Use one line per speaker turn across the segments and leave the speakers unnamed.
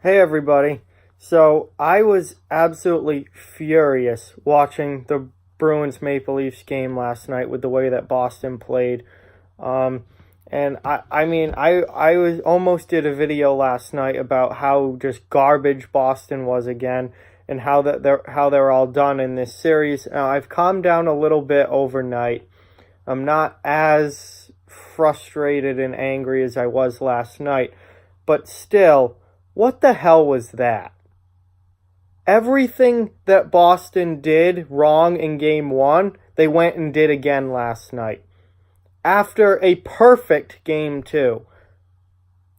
Hey everybody. So I was absolutely furious watching the Bruins Maple Leafs game last night with the way that Boston played. Um, and I was almost did a video last night about how just garbage Boston was again, and how they're all done in this series. I've calmed down a little bit overnight. I'm not as frustrated and angry as I was last night, but still. What the hell was that? Everything that Boston did wrong in game one, they went and did again last night. After a perfect game two.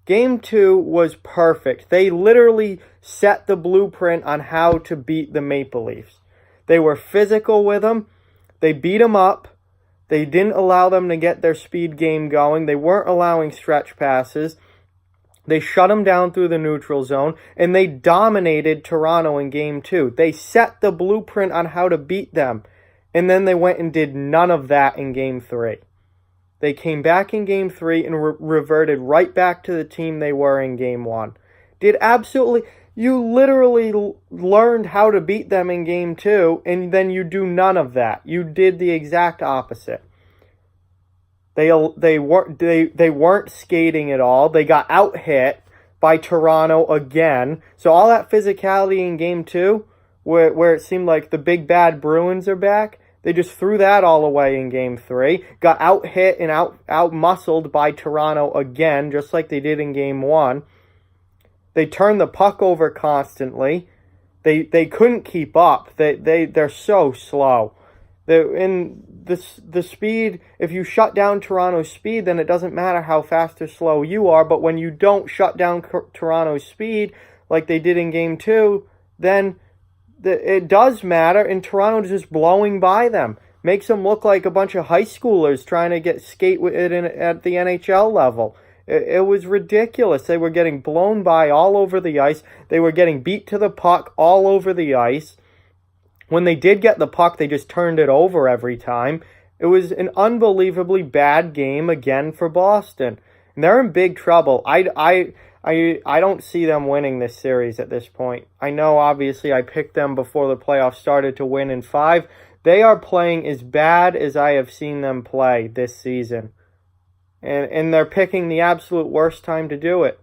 Game two was perfect. They literally set the blueprint on how to beat the Maple Leafs. They were physical with them. They beat them up. They didn't allow them to get their speed game going. They weren't allowing stretch passes. They shut them down through the neutral zone, and they dominated Toronto in game two. They set the blueprint on how to beat them, and then they went and did none of that in game three. They came back in game three and reverted right back to the team they were in game one. You literally learned how to beat them in game two, and then you do none of that. You did the exact opposite. They weren't skating at all. They got out hit by Toronto again. So all that physicality in game two, where it seemed like the big bad Bruins are back, they just threw that all away in game three. Got out hit and out muscled by Toronto again, just like they did in game one. They turned the puck over constantly. They couldn't keep up. They're so slow. The speed, if you shut down Toronto's speed, then it doesn't matter how fast or slow you are. But when you don't shut down Toronto's speed like they did in game two, then it does matter, and Toronto's just blowing by them. Makes them look like a bunch of high schoolers trying to skate with it at the NHL level. It was ridiculous. They were getting blown by all over the ice. They were getting beat to the puck all over the ice. When they did get the puck, they just turned it over every time. It was an unbelievably bad game again for Boston. And they're in big trouble. I don't see them winning this series at this point. I know, obviously, I picked them before the playoffs started to win in 5. They are playing as bad as I have seen them play this season. And they're picking the absolute worst time to do it.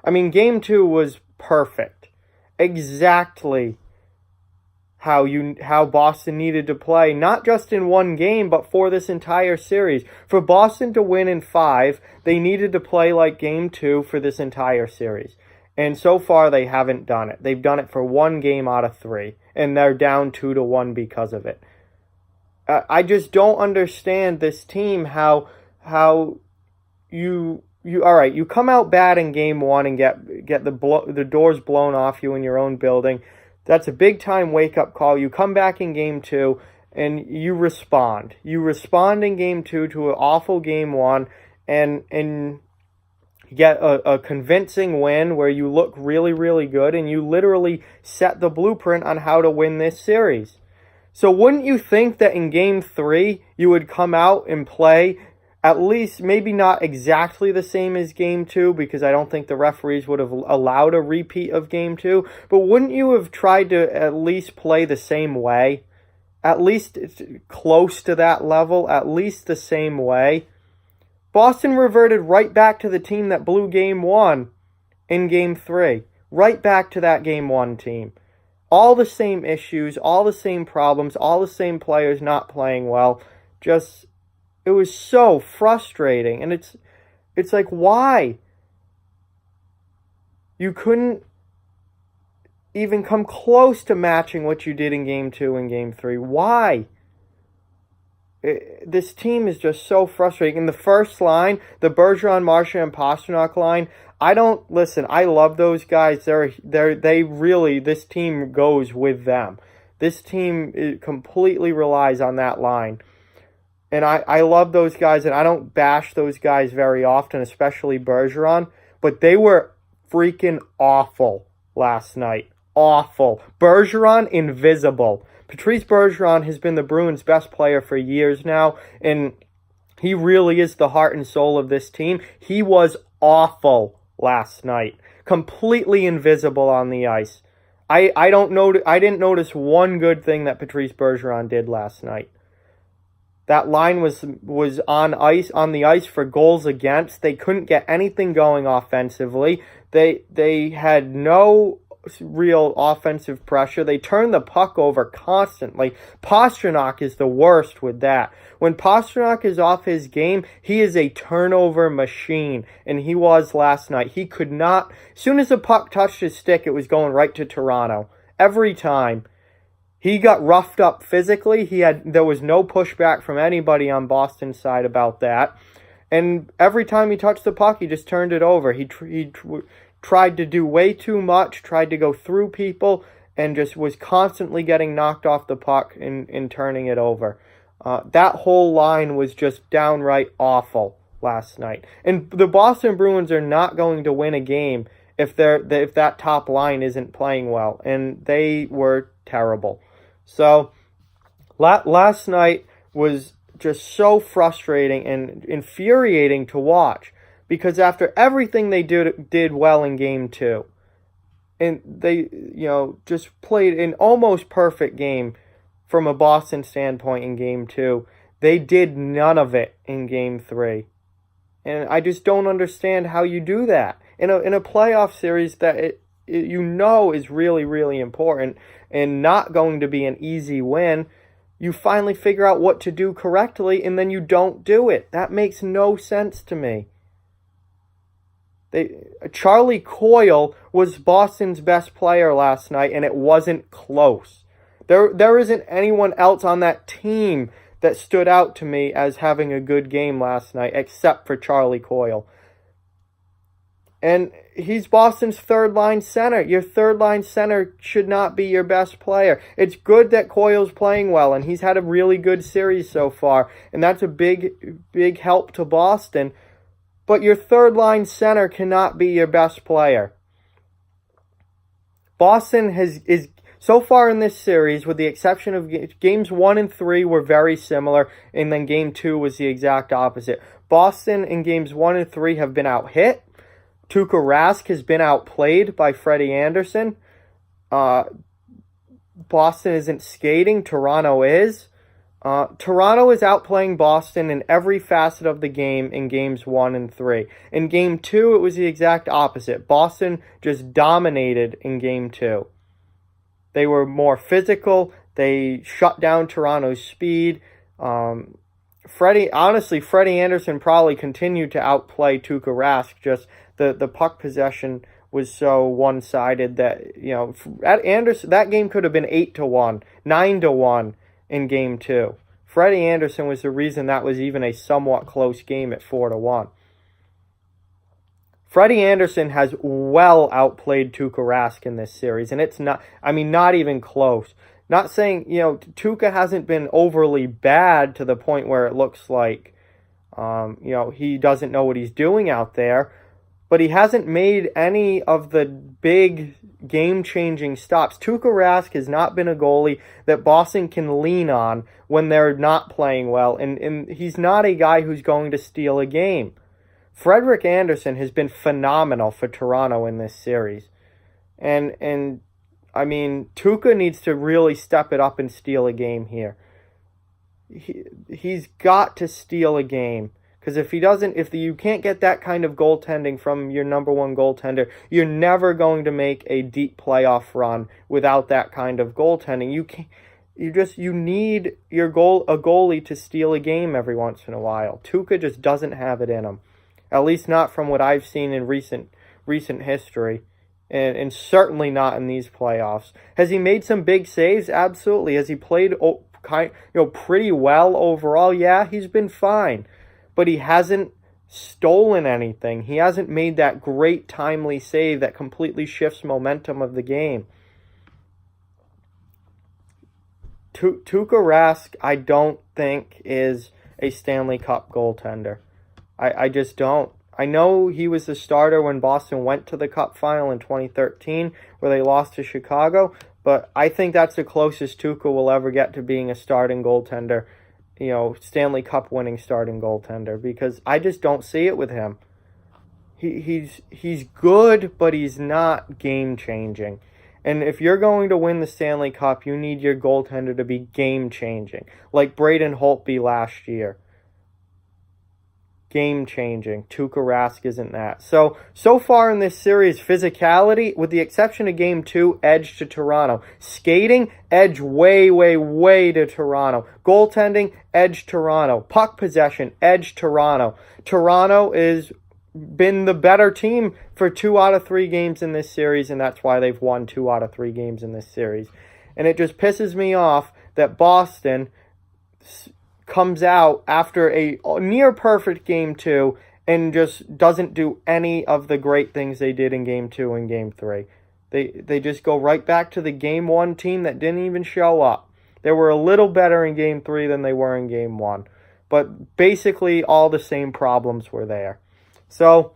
I mean, game 2 was perfect. Exactly how Boston needed to play, not just in one game, but for this entire series. For Boston to win in 5, they needed to play like game 2 for this entire series. And so far, they haven't done it. They've done it for one game out of 3, and they're down 2-1 because of it. I just don't understand this team, how you all right, you come out bad in game 1 and get the doors blown off you in your own building. That's a big-time wake-up call. You come back in game 2, and you respond. You respond in game 2 to an awful game 1, and get a convincing win where you look really, really good, and you literally set the blueprint on how to win this series. So wouldn't you think that in game 3, you would come out and play at least, maybe not exactly the same as game 2, because I don't think the referees would have allowed a repeat of game 2. But wouldn't you have tried to at least play the same way? At least close to that level, at least the same way. Boston reverted right back to the team that blew game 1 in game 3. Right back to that game 1 team. All the same issues, all the same problems, all the same players not playing well. It was so frustrating, and it's like, why? You couldn't even come close to matching what you did in game 2 and game 3. Why? This team is just so frustrating. In the first line, the Bergeron, Marchand, and Pastrnak line, I love those guys. This team goes with them. This team completely relies on that line. And I love those guys, and I don't bash those guys very often, especially Bergeron. But they were freaking awful last night. Awful. Bergeron, invisible. Patrice Bergeron has been the Bruins' best player for years now, and he really is the heart and soul of this team. He was awful last night. Completely invisible on the ice. I didn't notice one good thing that Patrice Bergeron did last night. That line was on the ice for goals against. They couldn't get anything going offensively. They had no real offensive pressure. They turned the puck over constantly. Pastrnak is the worst with that. When Pastrnak is off his game, he is a turnover machine, and he was last night. He could not, as soon as the puck touched his stick, it was going right to Toronto. Every time. He got roughed up physically. There was no pushback from anybody on Boston's side about that. And every time he touched the puck, he just turned it over. He tried to do way too much, tried to go through people, and just was constantly getting knocked off the puck and turning it over. That whole line was just downright awful last night. And the Boston Bruins are not going to win a game if that top line isn't playing well. And they were terrible. So last night was just so frustrating and infuriating to watch, because after everything they did well in Game 2, and they just played an almost perfect game from a Boston standpoint in Game 2, they did none of it in Game 3. And I just don't understand how you do that in a playoff series that is really, really important and not going to be an easy win. You finally figure out what to do correctly, and then you don't do it. That makes no sense to me. Charlie Coyle was Boston's best player last night, and it wasn't close. There isn't anyone else on that team that stood out to me as having a good game last night, except for Charlie Coyle. And he's Boston's third-line center. Your third-line center should not be your best player. It's good that Coyle's playing well, and he's had a really good series so far, and that's a big, big help to Boston. But your third-line center cannot be your best player. Boston is so far in this series, with the exception of games 1 and 3 were very similar, and then game 2 was the exact opposite. Boston in games 1 and 3 have been out-hit. Tuukka Rask has been outplayed by Freddie Andersen. Boston isn't skating. Toronto is. Toronto is outplaying Boston in every facet of the game in games 1 and 3. In game 2, it was the exact opposite. Boston just dominated in game 2. They were more physical. They shut down Toronto's speed. Freddie Andersen probably continued to outplay Tuukka Rask. Just the puck possession was so one-sided that, at Andersen, that game could have been 8-1, 9-1 in game 2. Freddie Andersen was the reason that was even a somewhat close game at 4-1. Freddie Andersen has well outplayed Tuukka Rask in this series, and it's not even close. Not saying, Tuukka hasn't been overly bad to the point where it looks like, he doesn't know what he's doing out there, but he hasn't made any of the big game-changing stops. Tuukka Rask has not been a goalie that Boston can lean on when they're not playing well, and he's not a guy who's going to steal a game. Frederik Andersen has been phenomenal for Toronto in this series. And Tuukka needs to really step it up and steal a game here. He's got to steal a game. Because if you can't get that kind of goaltending from your number one goaltender, you're never going to make a deep playoff run without that kind of goaltending. You need a goalie to steal a game every once in a while. Tuukka just doesn't have it in him. At least not from what I've seen in recent history. And certainly not in these playoffs. Has he made some big saves? Absolutely. Has he played pretty well overall? Yeah, he's been fine. But he hasn't stolen anything. He hasn't made that great timely save that completely shifts momentum of the game. Tuukka Rask, I don't think, is a Stanley Cup goaltender. I just don't. I know he was the starter when Boston went to the Cup final in 2013, where they lost to Chicago, but I think that's the closest Tuukka will ever get to being a starting goaltender, Stanley Cup winning starting goaltender, because I just don't see it with him. he's good, but he's not game-changing. And if you're going to win the Stanley Cup, you need your goaltender to be game-changing, like Braden Holtby last year. Game-changing. Tuukka Rask isn't that. So far in this series, physicality, with the exception of Game 2, edge to Toronto. Skating, edge way, way, way to Toronto. Goaltending, edge Toronto. Puck possession, edge Toronto. Toronto is been the better team for 2 out of 3 games in this series, and that's why they've won 2 out of 3 games in this series. And it just pisses me off that Boston comes out after a near perfect Game 2 and just doesn't do any of the great things they did in Game 2 and Game 3. They just go right back to the Game 1 team that didn't even show up. They were a little better in Game 3 than they were in Game 1. But basically all the same problems were there. So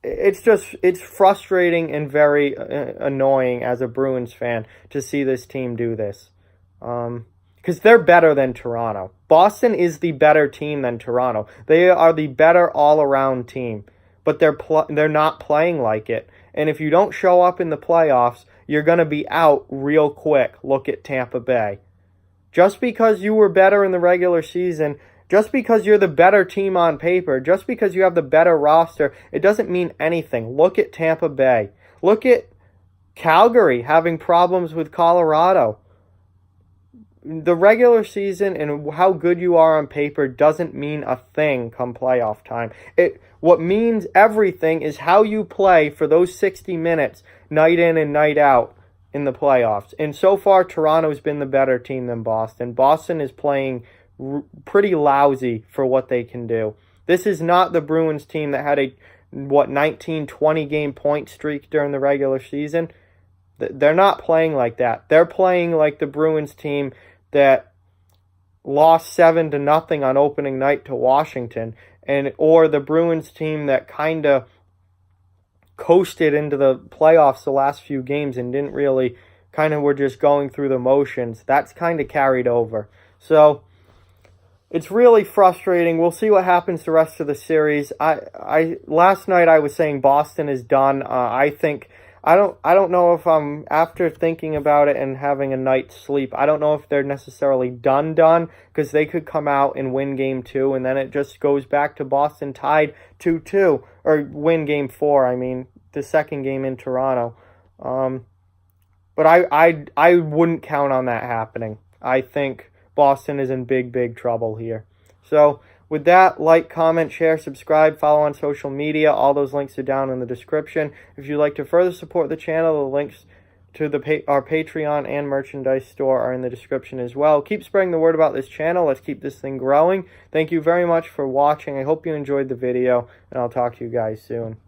it's frustrating and very annoying as a Bruins fan to see this team do this. Because they're better than Toronto. Boston is the better team than Toronto. They are the better all-around team. But they're not playing like it. And if you don't show up in the playoffs, you're going to be out real quick. Look at Tampa Bay. Just because you were better in the regular season, just because you're the better team on paper, just because you have the better roster, it doesn't mean anything. Look at Tampa Bay. Look at Calgary having problems with Colorado. The regular season and how good you are on paper doesn't mean a thing come playoff time. What means everything is how you play for those 60 minutes, night in and night out in the playoffs. And so far, Toronto's been the better team than Boston. Boston is playing pretty lousy for what they can do. This is not the Bruins team that had a 19-20 game point streak during the regular season. They're not playing like that. They're playing like the Bruins team that lost 7-0 on opening night to Washington, or the Bruins team that kind of coasted into the playoffs the last few games and didn't really, kind of were just going through the motions. That's kind of carried over. So it's really frustrating. We'll see what happens the rest of the series. Last night I was saying Boston is done. I don't know if I'm, after thinking about it and having a night's sleep, I don't know if they're necessarily done, because they could come out and win Game 2, and then it just goes back to Boston tied 2-2, or win Game 4, I mean, the second game in Toronto. But I wouldn't count on that happening. I think Boston is in big, big trouble here. So with that, like, comment, share, subscribe, follow on social media. All those links are down in the description. If you'd like to further support the channel, the links to our Patreon and merchandise store are in the description as well. Keep spreading the word about this channel. Let's keep this thing growing. Thank you very much for watching. I hope you enjoyed the video, and I'll talk to you guys soon.